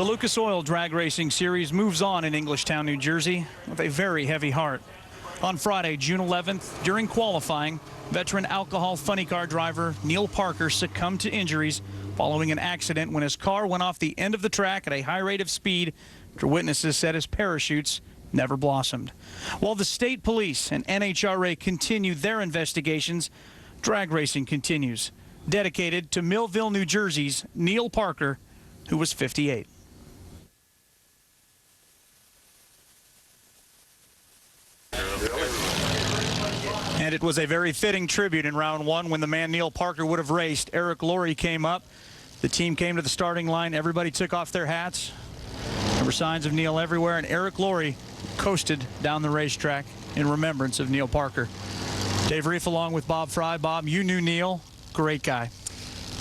The Lucas Oil Drag Racing Series moves on in Englishtown, New Jersey, with a very heavy heart. On Friday, June 11th, during qualifying, veteran alcohol funny car driver Neil Parker succumbed to injuries following an accident when his car went off the end of the track at a high rate of speed after witnesses said his parachutes never blossomed. While the state police and NHRA continue their investigations, drag racing continues, dedicated to Millville, New Jersey's Neil Parker, who was 58. And it was a very fitting tribute in round one when the man Neil Parker would have raced. Eric Laurie came up. The team came to the starting line. Everybody took off their hats. There were signs of Neil everywhere, and Eric Laurie coasted down the racetrack in remembrance of Neil Parker. Dave Reef along with Bob Fry. Bob, you knew Neil. Great guy.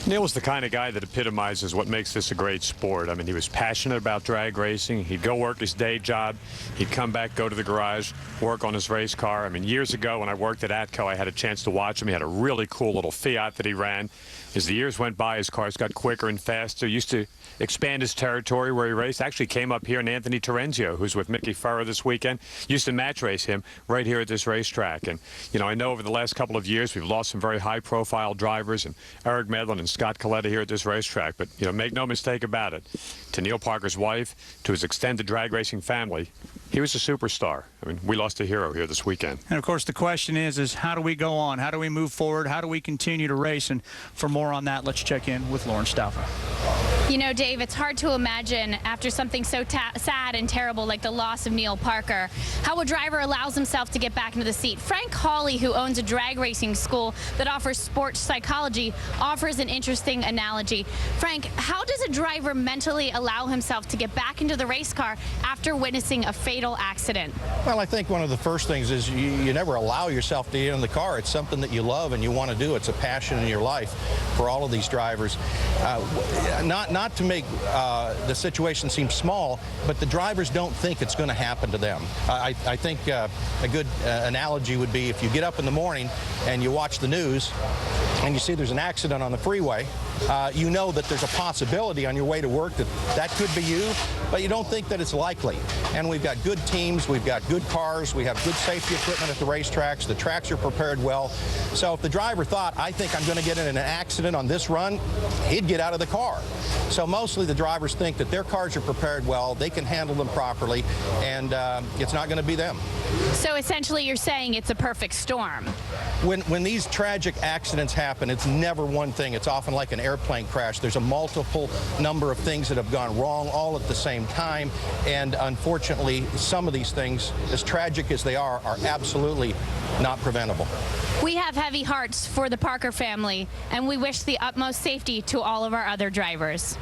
Neil was the kind of guy that epitomizes what makes this a great sport. I mean, he was passionate about drag racing. He'd go work his day job. He'd come back, go to the garage, work on his race car. I mean, years ago when I worked at ATCO, I had a chance to watch him. He had a really cool little Fiat that he ran. As the years went by, his cars got quicker and faster. He used to expand his territory where he raced. Actually came up here, and Anthony Terenzio, who's with Mickey Farah this weekend, used to match race him right here at this racetrack. And, you know, I know over the last couple of years we've lost some very high-profile drivers, and Eric Medlin and Scott Coletta here at this racetrack. But, you know, make no mistake about it, to Neil Parker's wife, to his extended drag racing family, he was a superstar. I mean, we lost a hero here this weekend. And, of course, the question is how do we go on? How do we move forward? How do we continue to race? And for more on that, let's check in with Lauren Stauffer. You know, Dave, it's hard to imagine after something so sad and terrible like the loss of Neil Parker, how a driver allows himself to get back into the seat. Frank Hawley, who owns a drag racing school that offers sports psychology, offers an interesting analogy. Frank, how does a driver mentally allow himself to get back into the race car after witnessing a fatal accident? Well, I think one of the first things is you never allow yourself to get in the car. It's something that you love and you want to do. It's a passion in your life for all of these drivers. Not to make the situation seem small, but the drivers don't think it's going to happen to them. I think a good analogy would be if you get up in the morning and you watch the news and you see there's an accident on the freeway, you know that there's a possibility on your way to work that could be you, but you don't think that it's likely. And we've got good teams, we've got good cars, we have good safety equipment at the racetracks, the tracks are prepared well. So if the driver thought, I think I'm going to get in an accident on this run, he'd get out of the car. So mostly the drivers think that their cars are prepared well, they can handle them properly, and it's not going to be them. So essentially you're saying it's a perfect storm. When these tragic accidents happen, it's never one thing. It's often like an airplane crash. There's a multiple number of things that have gone wrong all at the same time, and unfortunately some of these things, as tragic as they are absolutely not preventable. We have heavy hearts for the Parker family, and we wish the utmost safety to all of our other drivers.